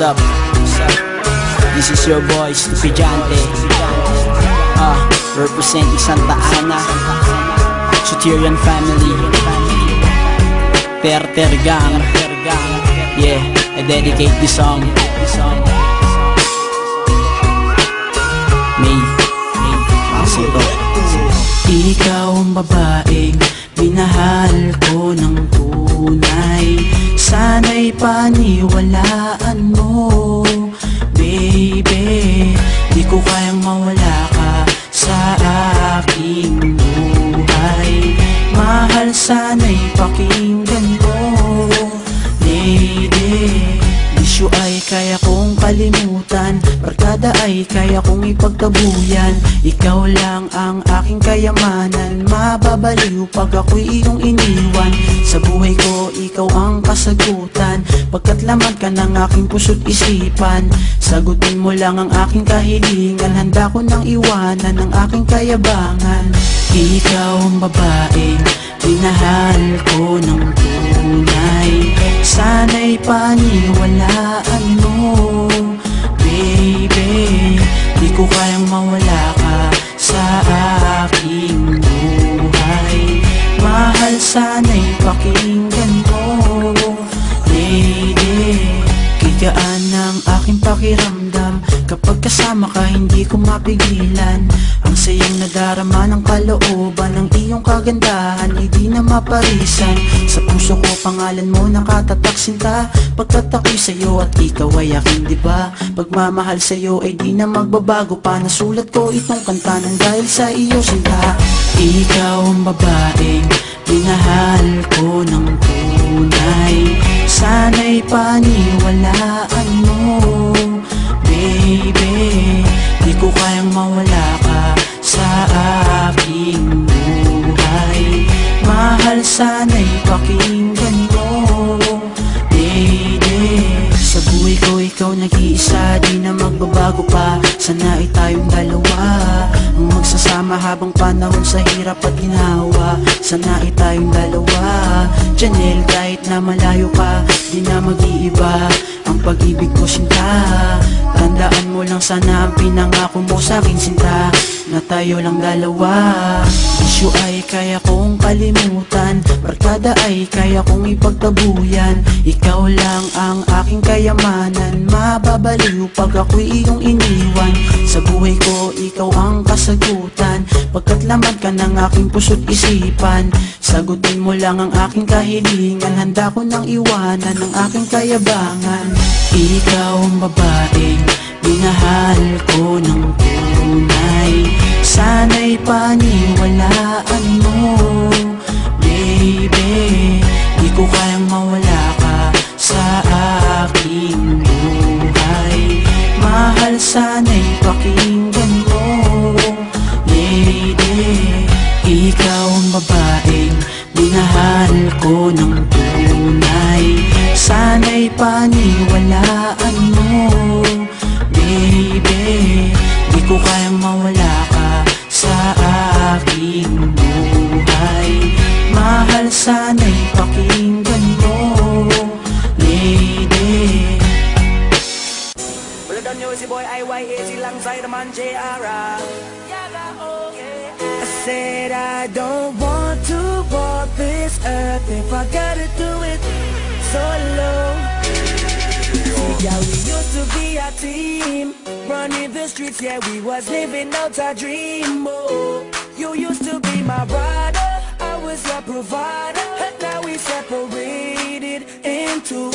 What's up? This is your boy, Stupidante. Representing Santa Ana, Soterian family, Ter Gang. Yeah, I dedicate this song. May Sito. Ikaw ang babaeng minahal ko ng tunay. Sana'y paniwalaan mo, baby. Di ko kayang mawala ka sa aking buhay. Mahal, sana'y pakinggan mo, lady. Bisyo ay kaya kong kalimutan, barkada ay kaya kong ipagtabuyan. Ikaw lang ang aking kayamanan, mababaliw pag ako'y iyong iniwan. Sa buhay ko, ikaw ang kasagutan, pagkat laman ka ng aking puso't isipan. Sagutin mo lang ang aking kahilingan, handa ko nang iwanan ang aking kayabangan. Ikaw ang babaeng minahal ko ng tunay. Sana'y paniwalaan mo, baby. Di ko kayang mawala ka sa aking buhay. Mahal, sana'y pakinggan mo, lady. Kigaan ng aking pakiramdam, kapag kasama ka hindi ko mapigilan. Ang sayang nadarama ng kalooban, ng iyong kagandahan ay di na maparisan. Sa puso ko pangalan mo nakatatak sinta, pagkat ako'y sa'yo at ikaw ay aking, diba? Pagmamahal sa'yo ay di na magbabago pa. Nasulat ko itong kanta ng dahil sa iyo sinta. Ikaw ang babaeng minahal ko ng tunay. Sana'y paniwalaan mo, baby. Di ko kayang mawala ka sa aking buhay. Mahal, sana'y pakinggan mo, lady. Sa buhay ko ikaw nag-iisa, di na magbabago pa. Sana'y tayong dalawa, magsasama habang panahon sa hirap at ginhawa. Sana'y tayong dalawa, Janelle, kahit na malayo ka, di na mag-iiba ang pag-ibig ko sinta. Tandaan mo lang sana ang pinangako mo sa'kin sinta, na tayo lang dalawa. Bisyo ay kaya kong kalimutan, barkada ay kaya kong ipagtabuyan. Ikaw lang ang aking kayamanan, mababaliw pag ako'y iyong iniwan. Sa buhay ko ikaw ang kasagutan, pagkat laman ka ng aking puso't isipan. Sagutin mo lang ang aking kahilingan, handa ko nang iwanan ang aking kayabangan. Ikaw ang babaeng minahal ko ng tunay. Sana'y paniwalaan mo, baby. Di ko kayang mawala ka sa aking buhay. Mahal, sana'y pakinggan mo, lady. Ikaw ang babaeng minahal ko ng tunay. Sana'y paniwalaan mo, baby. Di ko kayang mawala ka sa aking buhay. Mahal, sana'y pakinggan mo, lady. Well, I don't know si boy IYA, silangsay naman JR. I said I don't want to walk this earth if I gotta do it solo. Yeah, we used to be a team, running the streets, yeah, we was living out our dream. Oh, you used to be my brother, I was your provider, and now we separated in two.